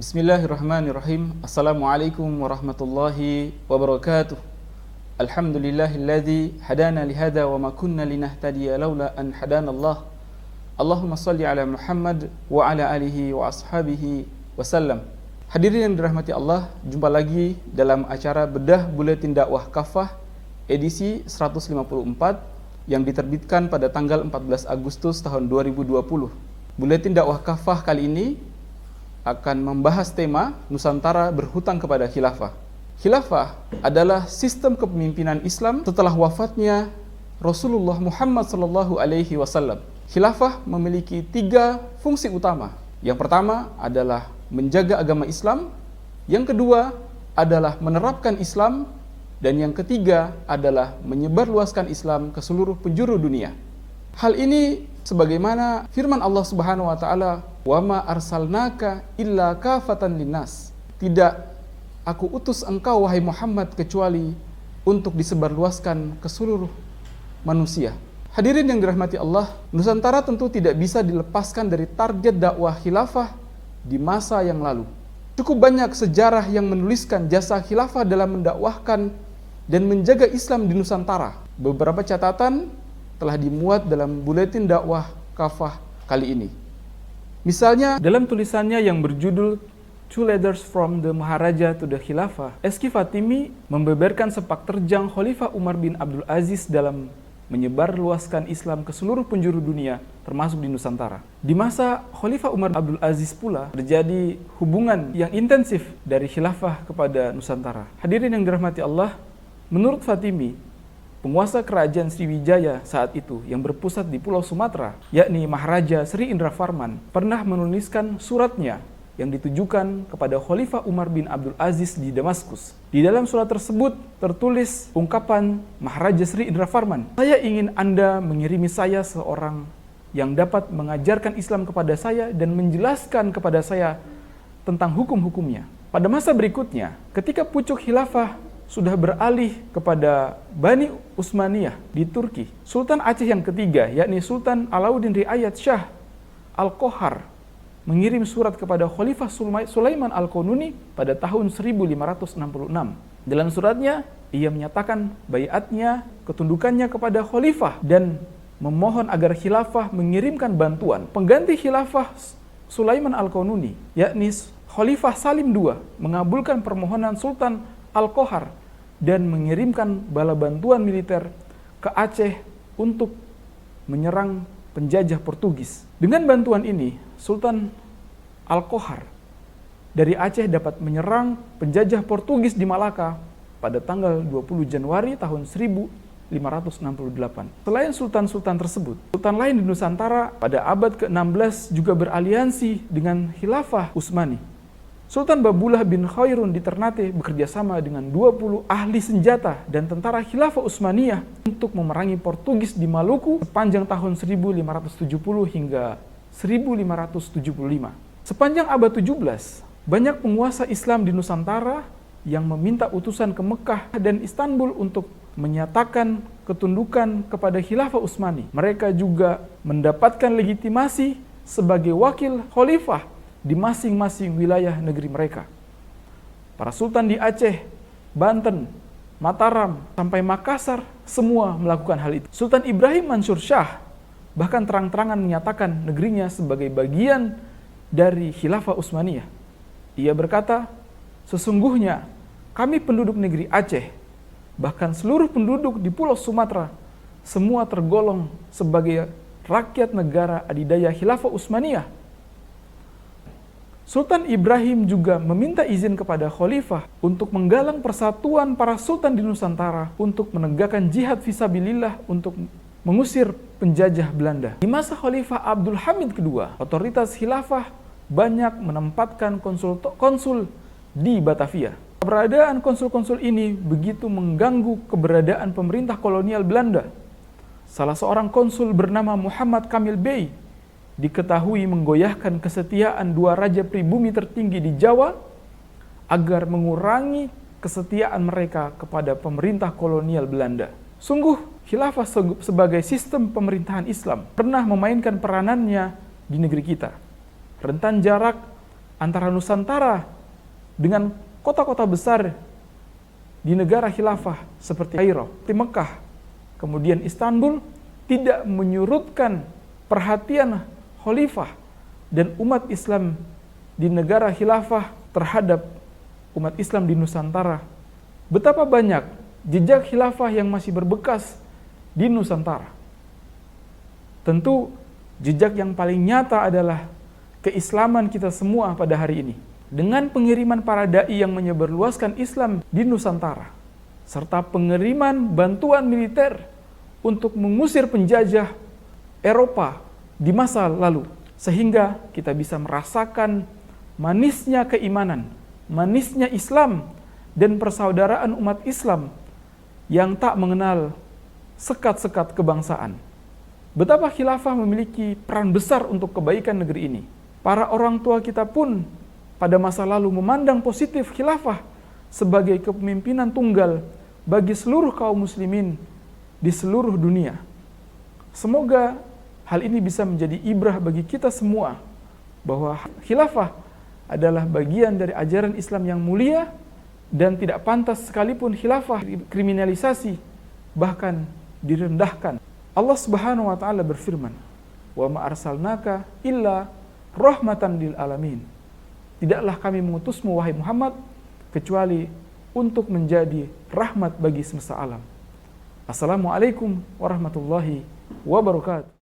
Bismillahirrahmanirrahim. Assalamualaikum warahmatullahi wabarakatuh. Alhamdulillahilladzi hadana lihada wa ma kunna linahtadiya laula an hadanallah. Allahumma salli ala Muhammad wa ala alihi wa ashabihi wasallam. Hadirin yang dirahmati Allah, jumpa lagi dalam acara Bedah Buletin Dakwah Kafah edisi 154 yang diterbitkan pada tanggal 14 Agustus tahun 2020. Buletin Dakwah Kafah kali ini akan membahas tema Nusantara berhutang kepada khilafah. Khilafah adalah sistem kepemimpinan Islam setelah wafatnya Rasulullah Muhammad SAW. Khilafah memiliki 3 fungsi utama. Yang pertama adalah menjaga agama Islam, yang kedua adalah menerapkan Islam, dan yang ketiga adalah menyebarluaskan Islam ke seluruh penjuru dunia. Hal ini sebagaimana firman Allah Subhanahu wa taala, "Wa ma arsalnaka illa kafatan linnas." Tidak aku utus engkau wahai Muhammad kecuali untuk disebarluaskan ke seluruh manusia. Hadirin yang dirahmati Allah, Nusantara tentu tidak bisa dilepaskan dari target dakwah khilafah di masa yang lalu. Cukup banyak sejarah yang menuliskan jasa khilafah dalam mendakwahkan dan menjaga Islam di Nusantara. Beberapa catatan telah dimuat dalam buletin dakwah kafah kali ini. Misalnya, dalam tulisannya yang berjudul Two Letters from the Maharaja to the Khilafah, Eski Fatimi membeberkan sepak terjang Khalifah Umar bin Abdul Aziz dalam menyebarluaskan Islam ke seluruh penjuru dunia, termasuk di Nusantara. Di masa Khalifah Umar Abdul Aziz pula terjadi hubungan yang intensif dari khilafah kepada Nusantara. Hadirin yang dirahmati Allah, menurut Fatimi, penguasa kerajaan Sriwijaya saat itu yang berpusat di Pulau Sumatera, yakni Maharaja Sri Indra Farman, pernah menuliskan suratnya yang ditujukan kepada Khalifah Umar bin Abdul Aziz di Damaskus. Di dalam surat tersebut tertulis ungkapan Maharaja Sri Indra Farman, "Saya ingin Anda mengirimi saya seorang yang dapat mengajarkan Islam kepada saya dan menjelaskan kepada saya tentang hukum-hukumnya." Pada masa berikutnya, ketika pucuk khilafah sudah beralih kepada Bani Utsmaniyah di Turki, Sultan Aceh yang ketiga, yakni Sultan Alauddin Riayat Shah Al-Qohar, mengirim surat kepada Khalifah Sulaiman Al-Qanuni pada tahun 1566. Dalam suratnya, ia menyatakan baiatnya, ketundukannya kepada Khalifah, dan memohon agar khilafah mengirimkan bantuan. Pengganti khilafah Sulaiman Al-Qanuni, yakni Khalifah Salim II, mengabulkan permohonan Sultan Al-Qohar dan mengirimkan bala bantuan militer ke Aceh untuk menyerang penjajah Portugis. Dengan bantuan ini, Sultan Al-Qohar dari Aceh dapat menyerang penjajah Portugis di Malaka pada tanggal 20 Januari tahun 1568. Selain sultan-sultan tersebut, sultan lain di Nusantara pada abad ke-16 juga beraliansi dengan Khilafah Utsmani. Sultan Babullah bin Khairun di Ternate bekerja sama dengan 20 ahli senjata dan tentara Khilafah Utsmaniyah untuk memerangi Portugis di Maluku sepanjang tahun 1570 hingga 1575. Sepanjang abad 17, banyak penguasa Islam di Nusantara yang meminta utusan ke Mekah dan Istanbul untuk menyatakan ketundukan kepada Khilafah Utsmani. Mereka juga mendapatkan legitimasi sebagai wakil khalifah di masing-masing wilayah negeri mereka. Para sultan di Aceh, Banten, Mataram, sampai Makassar, semua melakukan hal itu. Sultan Ibrahim Mansur Shah bahkan terang-terangan menyatakan negerinya sebagai bagian dari Khilafah Utsmaniyah. Ia berkata, "Sesungguhnya kami penduduk negeri Aceh, bahkan seluruh penduduk di Pulau Sumatera, semua tergolong sebagai rakyat negara adidaya Khilafah Utsmaniyah." Sultan Ibrahim juga meminta izin kepada khalifah untuk menggalang persatuan para sultan di Nusantara untuk menegakkan jihad fisabilillah untuk mengusir penjajah Belanda. Di masa Khalifah Abdul Hamid II, otoritas khilafah banyak menempatkan konsul di Batavia. Keberadaan konsul-konsul ini begitu mengganggu keberadaan pemerintah kolonial Belanda. Salah seorang konsul bernama Muhammad Kamil Bey diketahui menggoyahkan kesetiaan 2 raja pribumi tertinggi di Jawa agar mengurangi kesetiaan mereka kepada pemerintah kolonial Belanda. Sungguh, khilafah sebagai sistem pemerintahan Islam pernah memainkan peranannya di negeri kita. Rentan jarak antara Nusantara dengan kota-kota besar di negara khilafah seperti Kairo, di Mekah, kemudian Istanbul, tidak menyurutkan perhatian khalifah dan umat Islam di negara khilafah terhadap umat Islam di Nusantara. Betapa banyak jejak khilafah yang masih berbekas di Nusantara. Tentu jejak yang paling nyata adalah keislaman kita semua pada hari ini. Dengan pengiriman para dai yang menyebarluaskan Islam di Nusantara, serta pengiriman bantuan militer untuk mengusir penjajah Eropa di masa lalu, sehingga kita bisa merasakan manisnya keimanan, manisnya Islam, dan persaudaraan umat Islam yang tak mengenal sekat-sekat kebangsaan. Betapa khilafah memiliki peran besar untuk kebaikan negeri ini. Para orang tua kita pun pada masa lalu memandang positif khilafah sebagai kepemimpinan tunggal bagi seluruh kaum muslimin di seluruh dunia. Semoga hal ini bisa menjadi ibrah bagi kita semua bahwa khilafah adalah bagian dari ajaran Islam yang mulia dan tidak pantas sekalipun khilafah kriminalisasi, bahkan direndahkan. Allah Subhanahu wa taala berfirman, "Wa ma arsalnaka illa rahmatan lil alamin." Tidaklah kami mengutusmu wahai Muhammad kecuali untuk menjadi rahmat bagi semesta alam. Assalamualaikum warahmatullahi wabarakatuh.